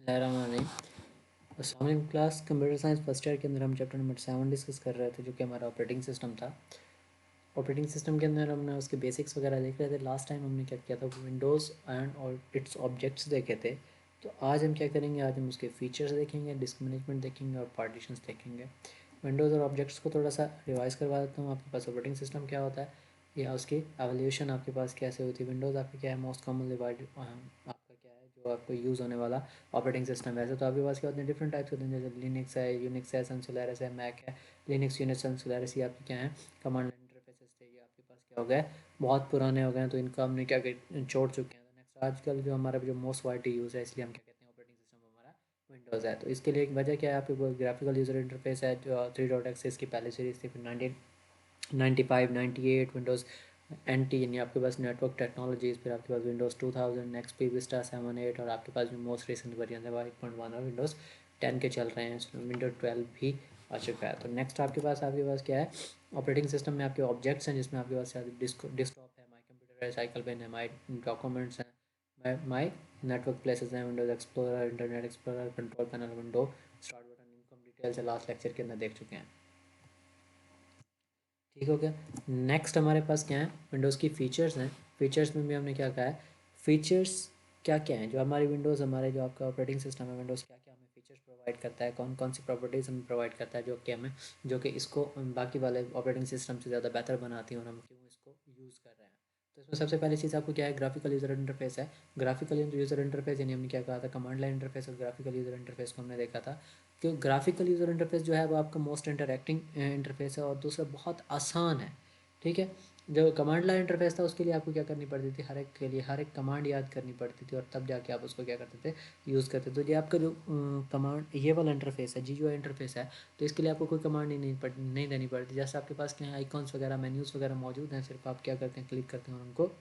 अस्सलाम class computer science first year के अंदर हम चैप्टर नंबर 7 डिस्कस कर रहे थे, जो कि हमारा ऑपरेटिंग सिस्टम था। ऑपरेटिंग सिस्टम के अंदर हमने उसके बेसिक्स वगैरह देख रहे थे। लास्ट टाइम हमने क्या किया था, विंडोज़ एंड और इट्स ऑब्जेक्ट्स देखे थे। तो आज हम क्या करेंगे, आज हम उसके फीचर्स देखेंगे, डिस्क मैनेजमेंट देखेंगे और पार्टीशंस देखेंगे। विंडोज़ और ऑब्जेक्ट्स को थोड़ा सा रिवाइज करवा देता हूँ। आपके पास ऑपरेटिंग सिस्टम क्या होता है या उसकी एवोल्यूशन आपके पास कैसे होती है। विंडोज़ आपके क्या है, मोस्ट कॉमन डिवाइड आपका क्या है जो आपको यूज़ होने वाला ऑपरेटिंग सिस्टम। वैसे तो आपके पास क्या होते हैं, डिफरेंट टाइप्स होते हैं, जैसे लिनक्स है, यूनिक्स है, सन सोलारिस है, मैक है। लिनक्स, यूनिक्स, सन सोलारिस ये आपके क्या है, कमांड लाइन इंटरफेसेस थे। ये आपके पास क्या हो गए, बहुत पुराने हो गए हैं, तो इनका हमने क्या छोड़ चुके हैं। नेक्स्ट आजकल जो हमारा जो मोस्ट वाइडली यूज़ है, इसलिए हम क्या कहते हैं, ऑपरेटिंग सिस्टम हमारा विंडोज़ है। तो इसके लिए एक वजह क्या है, आपके पास ग्राफिकल यूज़र इंटरफेस है जो 3.x की पहले सीरीज़ थी, फिर 1995, 98 विंडोज़ NT यानी आपके पास नेटवर्क टेक्नोलॉजीज़, फिर आपके पास विंडोज़ 2000, एक्सपी, विस्टा 7, 8 और आपके पास जो मोस्ट रिसेंट वर्जन है वो 8.1 और विंडोज़ 10 के चल रहे हैं। इसमें विंडोज 12 भी आ चुका है। तो नेक्स्ट आपके पास क्या है, ऑपरेटिंग सिस्टम में आपके ऑब्जेक्ट्स हैं, जिसमें आपके पास डिस्कटॉप है, माई कंप्यूटर है, साइकिल पेन है, माई डॉक्यूमेंट्स हैं, माई नेटवर्क प्लेसेस हैं, Windows explorer, internet explorer, control panel, window start button. Income details है लास्ट लेक्चर के अंदर देख चुके हैं। ठीक हो गया। नेक्स्ट हमारे पास क्या है, विंडोज़ की फ़ीचर्स हैं। फ़ीचर्स में भी हमने क्या कहा है, फ़ीचर्स क्या क्या हैं जो हमारी विंडोज़, हमारे जो आपका ऑपरेटिंग सिस्टम है विंडोज़, क्या क्या हमें फ़ीचर्स प्रोवाइड करता है, कौन कौन सी प्रॉपर्टीज़ हमें प्रोवाइड करता है, जो कि हमें, जो कि इसको बाकी वाले ऑपरेटिंग सिस्टम से ज़्यादा बेहतर बनाती है और हम क्यों इसको यूज़ कर रहे हैं। तो इसमें सबसे पहली चीज़ आपको क्या है, ग्राफिकल यूज़र इंटरफेस है। ग्राफिकल यूज़र इंटरफेस यानी हमने क्या कहा था, कमांड लाइन इंटरफेस और ग्राफिकल यूज़र इंटरफेस को हमने देखा था कि ग्राफिकल यूज़र इंटरफेस जो है वो आपका मोस्ट इंटरैक्टिंग इंटरफेस है और दूसरा बहुत आसान है। ठीक है। जो कमांड लाइन इंटरफेस था उसके लिए आपको क्या करनी पड़ती थी, हर एक के लिए हर एक कमांड याद करनी पड़ती थी और तब जाके आप उसको क्या करते थे, यूज़ करते थे। तो ये आपका जो कमांड ये वाला इंटरफेस है, GUI इंटरफेस है, तो इसके लिए आपको कोई कमांड ही नहीं देनी पड़ती। जैसे आपके पास क्या है, आइकॉन्स वगैरह, मेन्यूज़ वगैरह मौजूद हैं, सिर्फ आप क्या करते हैं, क्लिक करते हैं और उनको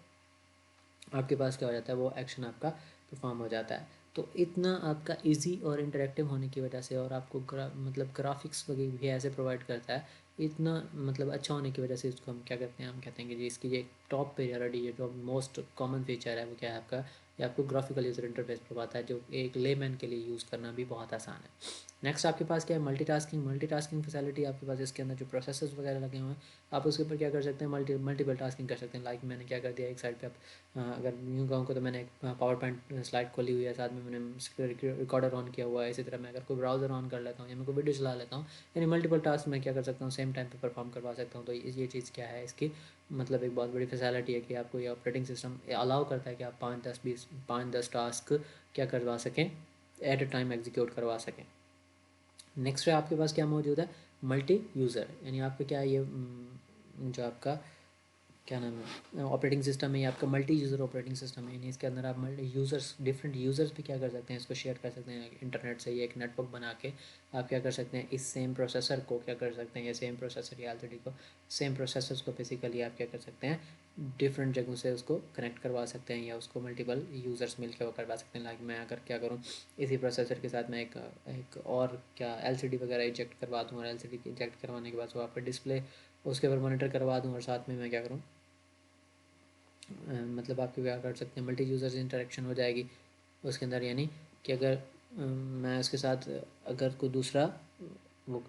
आपके पास क्या हो जाता है, वो एक्शन आपका परफॉर्म हो जाता है। तो इतना आपका इजी और इंटरेक्टिव होने की वजह से, और आपको मतलब ग्राफिक्स वगैरह भी ऐसे प्रोवाइड करता है, इतना मतलब अच्छा होने की वजह से इसको हम क्या करते हैं, हम कहते हैं कि जी इसकी ये टॉप प्रायोरिटी है, जो मोस्ट कॉमन फीचर है वो क्या है आपका, ये आपको ग्राफिकल यूज़र इंटरफेस प्रोवाइड है, जो एक लेमैन के लिए यूज़ करना भी बहुत आसान है। नेक्स्ट आपके पास क्या है, मल्टीटास्किंग फैसिलिटी आपके पास, इसके अंदर जो प्रोसेसर्स वगैरह लगे हुए हैं, आप उसके ऊपर क्या कर सकते हैं, मल्टीपल टास्किंग कर सकते हैं। लाइक मैंने क्या कर दिया, एक साइड पे आप अगर यूँ कहूँ तो मैंने एक पावर पॉइंट स्लाइड खोली हुई है, साथ में मैंने रिकॉर्डर ऑन किया हुआ है। इसी तरह मैं अगर कोई ब्राउज़र ऑन कर लेता हूँ या मैं कोई वीडियो चला लेता हूँ, यानी मल्टीपल टास्क मैं क्या कर सकता हूँ, सेम टाइम पे परफॉर्म करवा सकता हूँ। तो ये चीज़ क्या है इसकी, मतलब एक बहुत बड़ी फैसिलिटी है कि आपको ये ऑपरेटिंग सिस्टम अलाउ करता है कि आप 5-10 टास्क क्या करवा सकें, एट अ टाइम एग्जीक्यूट करवा सकें। नेक्स्ट है आपके पास क्या मौजूद है, मल्टी यूज़र, यानी आपका क्या है ये जो आपका क्या नाम है ऑपरेटिंग सिस्टम है, ये आपका मल्टी यूज़र ऑपरेटिंग सिस्टम है। यानी इसके अंदर आप मल्टी यूज़र्स, डिफरेंट यूज़र्स भी क्या कर सकते हैं, इसको शेयर कर सकते हैं इंटरनेट से। ये एक नेटवर्क बना के आप क्या कर सकते हैं, इस सेम प्रोसेसर को क्या कर सकते हैं, ये सेम प्रोसेसर या LCD को, सेम प्रोसेसर्स को बेसिकली आप क्या कर सकते हैं, डिफरेंट जगहों से उसको कनेक्ट करवा सकते हैं या उसको मल्टीपल यूज़र्स मिलकर वो करवा सकते हैं। लाइक मैं अगर क्या करूँ, इसी प्रोसेसर के साथ मैं एक और क्या LCD वगैरह इजेक्ट करवा दूँ, और LCD इजेक्ट करवाने के बाद वो आपका डिस्प्ले उसके ऊपर मॉनिटर करवा दूँ, और साथ में मैं क्या करूँ, मतलब आप क्या कर सकते हैं, मल्टी यूज़र्स इंटरेक्शन हो जाएगी उसके अंदर। यानी कि अगर मैं उसके साथ अगर कोई दूसरा वो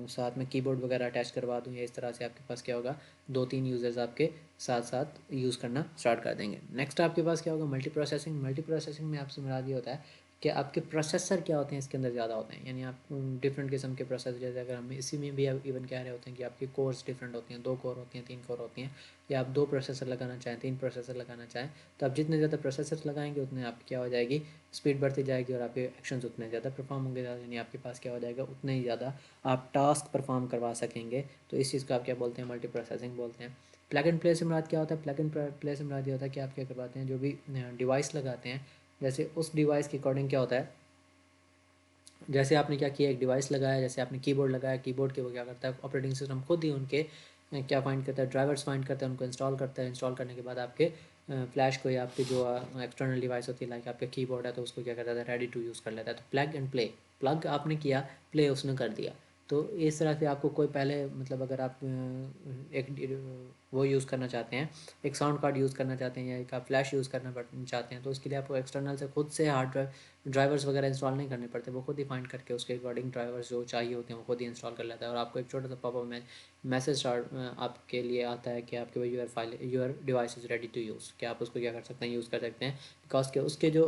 साथ में कीबोर्ड वगैरह अटैच करवा दूँ, या इस तरह से आपके पास क्या होगा, 2-3 यूज़र्स आपके साथ साथ यूज़ करना स्टार्ट कर देंगे। नेक्स्ट आपके पास क्या होगा, मल्टी प्रोसेसिंग में आपसे मुराद ये होता है कि आपके प्रोसेसर क्या होते हैं इसके अंदर ज़्यादा होते हैं। यानी आप डिफरेंट किस्म के प्रोसेसर, जैसे अगर हम इसी में भी इवन कह रहे होते हैं कि आपकी कोर्स डिफरेंट होती हैं, 2 कोर होती हैं, 3 कोर होती हैं, या आप 2 प्रोसेसर लगाना चाहें, 3 प्रोसेसर लगाना चाहें, तो आप जितने ज़्यादा प्रोसेसर लगाएंगे उतने आपकी क्या हो जाएगी, स्पीड बढ़ती जाएगी और आपके एक्शंस उतने ज़्यादा परफॉर्म होंगे। यानी आपके पास क्या हो जाएगा, उतने ही ज़्यादा आप टास्क परफॉर्म करवा सकेंगे। तो इस चीज़ को आप क्या बोलते हैं, मल्टी प्रोसेसिंग बोलते हैं। प्लग एंड प्ले से मुराद क्या होता है, प्लग एंड प्ले से मुराद ये होता है कि आप क्या करवाते हैं, जो भी डिवाइस लगाते हैं, जैसे उस डिवाइस के अकॉर्डिंग क्या होता है, जैसे आपने क्या किया, एक डिवाइस लगाया, जैसे आपने कीबोर्ड लगाया, कीबोर्ड के वो क्या करता है, ऑपरेटिंग सिस्टम खुद ही उनके क्या फाइंड करता है, ड्राइवर्स फाइंड करता है, उनको इंस्टॉल करता है। इंस्टॉल करने के बाद आपके फ्लैश को या आपके जो एक्सटर्नल डिवाइस होती है, लाइक आपका कीबोर्ड है, तो उसको क्या करता है, रेडी टू यूज़ कर लेता है। तो प्लग एंड प्ले, प्लग आपने किया, प्ले उसने कर दिया। तो इस तरह से आपको कोई पहले मतलब अगर आप एक वो यूज़ करना चाहते हैं, एक साउंड कार्ड यूज़ करना चाहते हैं या एक आप फ्लैश यूज़ करना चाहते हैं, तो उसके लिए आपको एक्सटर्नल से खुद से हार्ड ड्राइवर्स वगैरह इंस्टॉल नहीं करने पड़ते, वो खुद ही फाइंड करके उसके अकॉर्डिंग ड्राइवर्स जो चाहिए होते हैं वो खुद ही इंस्टॉल कर लेता है। और आपको एक छोटा सा पॉपअप मैसेज आपके लिए आता है कि आपके your device is ready to use, कि आप उसको क्या कर सकते हैं, यूज़ कर सकते हैं, बिकॉज के उसके जो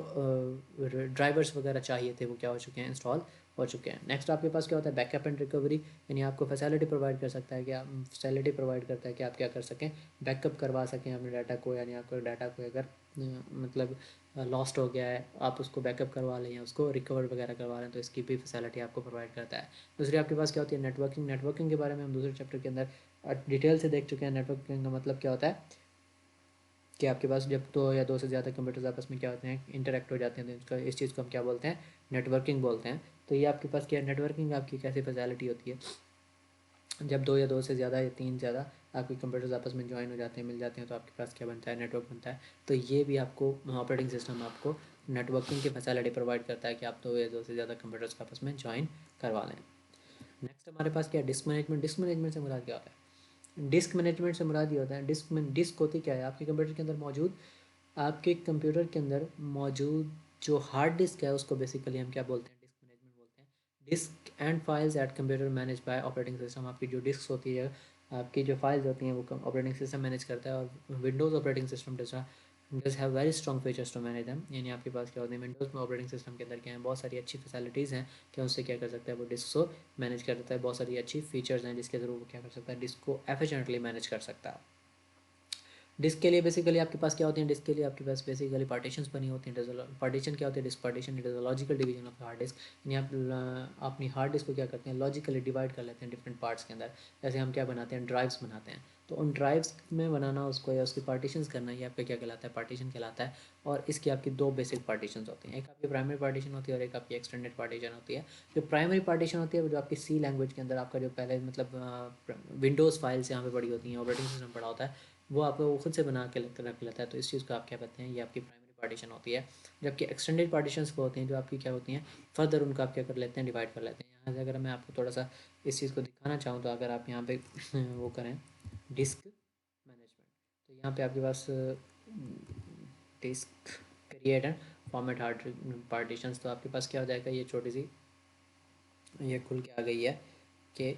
ड्राइवर्स वगैरह चाहिए थे वो क्या हो चुके हैं, इंस्टॉल हो चुके हैं। नेक्स्ट आपके पास क्या होता है, बैकअप एंड रिकवरी, यानी आपको फैसिलिटी प्रोवाइड कर सकता है कि आप फैसिलिटी प्रोवाइड करता है कि आप क्या कर सकें, बैकअप करवा सकें अपने डाटा को, यानी आपका डाटा को अगर मतलब लॉस्ट हो गया है, आप उसको बैकअप करवा लें या उसको रिकवर वगैरह करवा लें, तो इसकी भी फैसिलिटी आपको प्रोवाइड करता है। दूसरी आपके पास क्या होती है, नेटवर्किंग के बारे में हम दूसरे चैप्टर के अंदर डिटेल से देख चुके हैं। नेटवर्किंग का मतलब क्या होता है कि आपके पास जब दो या दो से ज़्यादा कंप्यूटर्स आपस में क्या होते हैं, इंटरेक्ट हो जाते हैं, तो इसका इस चीज़ को हम क्या बोलते हैं, नेटवर्किंग बोलते हैं। तो ये आपके पास क्या, नेटवर्किंग आपकी कैसी फैसिलिटी होती है, जब दो या दो से ज़्यादा या तीन ज़्यादा आपके कंप्यूटर्स आपस में ज्वाइन हो जाते हैं, मिल जाते हैं, तो आपके पास क्या बनता है, नेटवर्क बनता है। तो ये भी आपको ऑपरेटिंग सिस्टम आपको नेटवर्किंग की फैसिलिटी प्रोवाइड करता है कि आप दो या दो से ज़्यादा कंप्यूटर्स आपस में ज्वाइन करवा लें। नेक्स्ट हमारे पास क्या है, डिस्क मैनेजमेंट से मुराद क्या होता है, डिस्क मैनेजमेंट से मुराद ये होता है, डिस्क होती क्या है, आपके कंप्यूटर के अंदर मौजूद, आपके कंप्यूटर के अंदर मौजूद जो हार्ड डिस्क है उसको बेसिकली हम क्या बोलते हैं, डिस्क मैनेजमेंट बोलते हैं। Disk and files at computer manage by operating system, आपकी जो डिस्क होती है, आपकी जो फाइल्स होती हैं वो ऑपरेटिंग सिस्टम मैनेज करता है, और Windows operating system does have very strong features to manage them, यानी आपके पास क्या होते हैं, विंडोज़ में ऑपरेटिंग सिस्टम के अंदर क्या है, बहुत सारी अच्छी फैसिलिटीज़ हैं कि उससे क्या कर सकता है, वो डिस्क को मैनेज कर सकता है, बहुत सारी अच्छी फीचर्स हैं जिसके थ्रू वो क्या कर सकता है, डिस्क को एफिशिएंटली मैनेज कर सकता है। डिस्क के लिए बेसिकली आपके पास क्या होती है, डिस्क के लिए आपके पास बेसिकली पार्टीशंस बनी होती हैं। पार्टीशन क्या होती है, disk partition, it is a logical division of hard disk, यानी आप अपनी हार्ड डिस्क को क्या करते हैं, लॉजिकली डिवाइड कर लेते हैं डिफरेंट पार्ट्स के अंदर। जैसे हम क्या बनाते हैं, ड्राइव्स बनाते हैं, तो उन ड्राइव्स में बनाना उसको या उसकी पार्टीशंस करना, ये आपका क्या कहलाता है, पार्टीशन कहलाता है। और इसकी आपकी दो बेसिक पार्टीशन होती हैं, एक आपकी प्राइमरी पार्टीशन होती है और एक आपकी एक्सटेंडेड पार्टीशन होती है। जो प्राइमरी पार्टीशन होती है वो जो आपकी सी लैंग्वेज के अंदर आपका जो पहले मतलब विंडोज़ फाइल्स यहाँ पे पड़ी होती हैं, ऑपरेटिंग सिस्टम पड़ा होता है, वो आपको वो खुद से बना के रख लेता है, तो इस चीज़ को आप क्या कहते हैं, ये आपकी प्राइमरी पार्टीशन होती है। जबकि एक्सटेंडेड पार्टीशंस वो होती हैं जो आपकी क्या होती हैं, फर्दर उनको आप क्या कर लेते हैं, डिवाइड कर लेते हैं। यहाँ से अगर मैं आपको थोड़ा सा इस चीज़ को दिखाना चाहूँ, तो अगर आप यहाँ पे वो करें डिस्क मैनेजमेंट, तो यहाँ पे आपके पास disk create and format hard partitions, तो आपके पास क्या हो जाएगा, ये छोटी सी ये खुल के आ गई है कि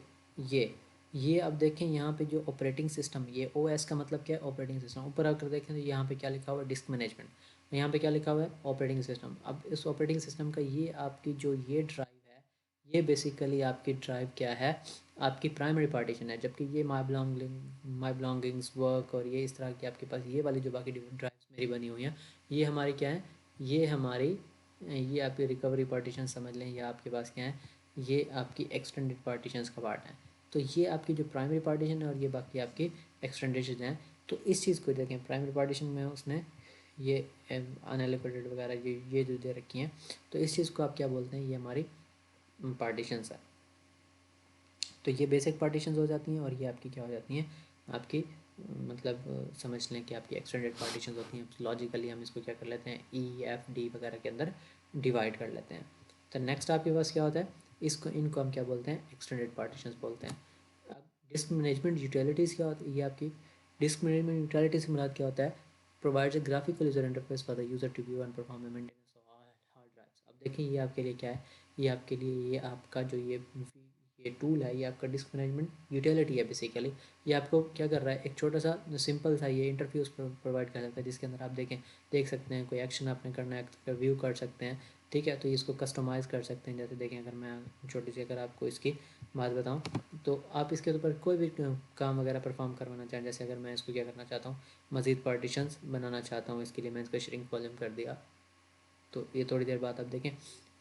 ये अब देखें यहाँ पे जो ऑपरेटिंग सिस्टम, ये ओ एस का मतलब क्या है, ऑपरेटिंग सिस्टम। ऊपर आकर देखें तो यहाँ पे क्या लिखा हुआ है, डिस्क मैनेजमेंट, यहाँ पे क्या लिखा हुआ है, ऑपरेटिंग सिस्टम। अब इस ऑपरेटिंग सिस्टम का ये आपकी जो ये ड्राइव है, ये बेसिकली आपकी ड्राइव क्या है, आपकी प्राइमरी पार्टीशन है। जबकि ये माई बिलोंगिंग्स वर्क और ये इस तरह की आपके पास ये वाली जो बाकी ड्राइव्स मेरी बनी हुई हैं, ये हमारी क्या है, ये हमारी ये आपकी रिकवरी पार्टीशन समझ लें, या आपके पास क्या है, ये आपकी एक्सटेंडेड पार्टीशंस का पार्ट है। तो ये आपकी जो प्राइमरी पार्टीशन है और ये बाकी आपकी एक्सटेंडेड हैं। तो इस चीज़ को देखें, प्राइमरी पार्टीशन में उसने ये अनएलोकेटेड वगैरह ये जो दे रखी हैं, तो इस चीज़ को आप क्या बोलते हैं, ये हमारी पार्टीशंस है। तो ये बेसिक पार्टीशंस हो जाती हैं और ये आपकी क्या हो जाती हैं, आपकी मतलब समझ लें कि आपकी एक्सटेंडेड पार्टीशंस होती हैं। लॉजिकली हम इसको क्या कर लेते हैं, ई एफ डी वगैरह के अंदर डिवाइड कर लेते हैं। तो नेक्स्ट आपके पास क्या होता है, इनको हम क्या बोलते हैं, एक्सटेंडेड पार्टीशंस बोलते हैं। अब डिस्क मैनेजमेंट यूटिलिटीज़ क्या होती है, ये आपकी डिस्क मैनेजमेंट यूटिलिटी से मुराद क्या होता है, provides a graphical user interface for the user to view and perform maintenance of hard drives. अब देखिए ये आपके लिए क्या है, ये आपके लिए ये आपका जो ये टूल है, ये आपका डिस्क मैनेजमेंट यूटिलिटी है बेसिकली। ये आपको क्या कर रहा है, एक छोटा सा सिंपल सा ये इंटरफेस प्रोवाइड कर सकता है, जिसके अंदर आप देख सकते हैं, कोई एक्शन आपने करना है तो व्यू कर सकते हैं, ठीक है। तो इसको कस्टमाइज़ कर सकते हैं। जैसे देखें, अगर मैं छोटी सी अगर आपको इसकी बात बताऊं, तो आप इसके ऊपर कोई भी काम वगैरह परफॉर्म करवाना चाहें, जैसे अगर मैं इसको क्या करना चाहता हूँ, मज़ीद पार्टीशंस बनाना चाहता हूँ, इसके लिए मैं इसको श्रिंक वॉल्यूम कर दिया, तो ये थोड़ी देर बाद आप देखें,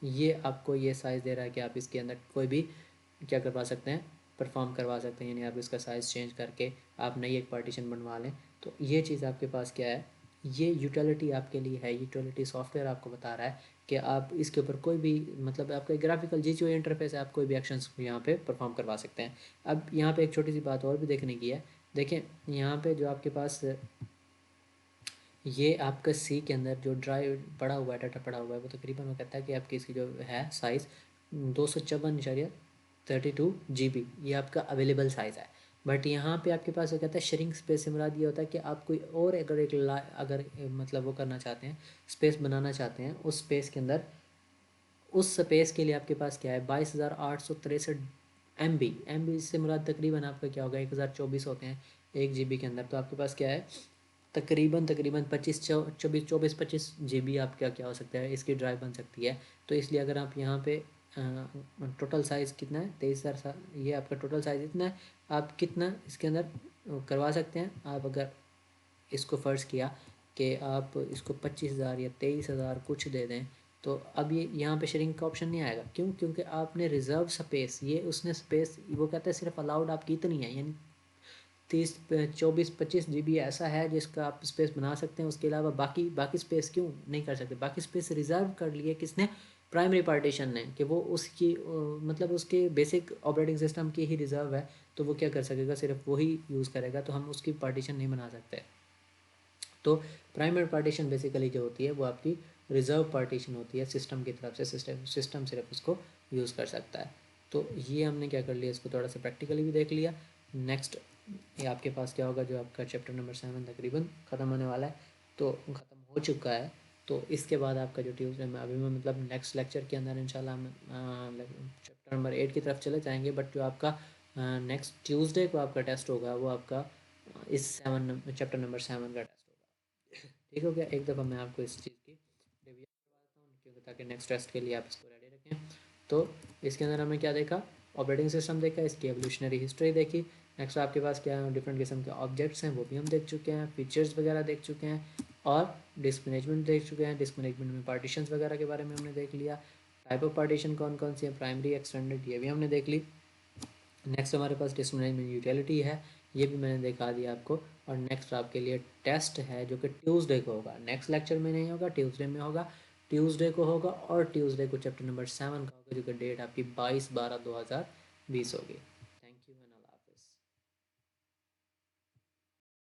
ये आपको ये साइज़ दे रहा है कि आप इसके अंदर कोई भी क्या करवा सकते हैं, परफॉर्म करवा सकते हैं, यानी आप इसका साइज़ चेंज करके आप नई एक पार्टीशन बनवा लें। तो ये चीज़ आपके पास क्या है, ये यूटिलिटी आपके लिए है। यूटिलिटी सॉफ्टवेयर आपको बता रहा है कि आप इसके ऊपर कोई भी मतलब आपका ग्राफिकल जी इंटरफेस है, आप कोई भी एक्शंस यहाँ पे परफॉर्म करवा सकते हैं। अब यहाँ पे एक छोटी सी बात और भी देखने की है, देखें यहाँ पे जो आपके पास ये आपका सी के अंदर जो ड्राइव पड़ा हुआ है, डाटा पड़ा हुआ है, वो तकरीबन वो कहता है कि आपकी इसकी जो है साइज़ 254.32 GB, ये आपका अवेलेबल साइज़ है। बट यहाँ पे आपके पास क्या कहता है श्रिंक स्पेस से मुराद ये होता है कि आप कोई और अगर अगर मतलब वो करना चाहते हैं, स्पेस बनाना चाहते हैं, उस स्पेस के अंदर, उस स्पेस के लिए आपके पास क्या है 22,863 MB से मुराद तकरीबन आपका क्या होगा 1024 होते हैं 1 GB के अंदर। तो आपके पास क्या है तकरीबन तकरीबन 25 24 25 GB आपका क्या हो सकता है इसकी ड्राइव बन सकती है। तो इसलिए अगर आप यहाँ पे टोटल साइज़ कितना है 23,000, ये आपका टोटल साइज़ इतना है, आप कितना इसके अंदर करवा सकते हैं। आप अगर इसको फ़र्ज़ किया कि आप इसको 25,000 या 23,000 कुछ दे दें, तो अब ये यहाँ पे शेयरिंग का ऑप्शन नहीं आएगा। क्यों? क्योंकि आपने रिज़र्व स्पेस, ये उसने स्पेस वो कहता है सिर्फ अलाउड आपकी इतनी है, यानी 30 24 25 GB ऐसा है जिसका आप स्पेस बना सकते हैं। उसके अलावा बाकी बाकी स्पेस क्यों नहीं कर सकते? बाकी स्पेस रिज़र्व कर लिए किसने? प्राइमरी पार्टीशन ने, कि वो उसकी मतलब उसके बेसिक ऑपरेटिंग सिस्टम की ही रिज़र्व है, तो वो क्या कर सकेगा? सिर्फ वही यूज़ करेगा, तो हम उसकी पार्टीशन नहीं बना सकते। तो प्राइमरी पार्टीशन बेसिकली जो होती है वो आपकी रिज़र्व पार्टीशन होती है सिस्टम की तरफ से, सिस्टम सिर्फ उसको यूज़ कर सकता है। तो ये हमने क्या कर लिया, इसको थोड़ा सा प्रैक्टिकली भी देख लिया। नेक्स्ट ये आपके पास क्या होगा, जो आपका चैप्टर नंबर 7 तकरीबन ख़त्म होने वाला है, तो ख़त्म हो चुका है। तो इसके बाद आपका जो ट्यूसडे में अभी मैं मतलब नेक्स्ट लेक्चर के अंदर इंशाल्लाह हम चैप्टर नंबर 8 की तरफ चले जाएंगे। बट जो आपका नेक्स्ट ट्यूसडे को आपका टेस्ट होगा वो आपका इस चैप्टर नंबर 7 का टेस्ट होगा। ठीक हो गया? एक दफ़ा मैं आपको इस चीज़ की रिव्यू करवा देता हूँ, क्योंकि ताकि नेक्स्ट टेस्ट के लिए आप इसको रेडी रखें। तो इसके अंदर हमने क्या देखा? ऑपरेटिंग सिस्टम देखा, इसकी एवोल्यूशनरी हिस्ट्री देखी। नेक्स्ट आपके पास क्या डिफरेंट किस्म के ऑब्जेक्ट्स हैं वो भी हम देख चुके हैं, फीचर्स वगैरह देख चुके हैं, और डिस्क मैनेजमेंट देख चुके हैं। डिस्क मैनेजमेंट में पार्टीशंस वगैरह के बारे में हमने देख लिया। टाइप ऑफ पार्टीशन कौन कौन सी है, प्राइमरी एक्सटेंडेड, ये भी हमने देख ली। नेक्स्ट हमारे पास डिस्क मैनेजमेंट यूटिलिटी है, ये भी मैंने दिखा दिया आपको। और नेक्स्ट आपके लिए टेस्ट है जो कि ट्यूसडे को होगा, नेक्स्ट लेक्चर में नहीं होगा, ट्यूसडे में होगा। ट्यूसडे को होगा और ट्यूसडे को चैप्टर नंबर 7 का होगा, जो कि डेट आपकी 22/12/2020 होगी।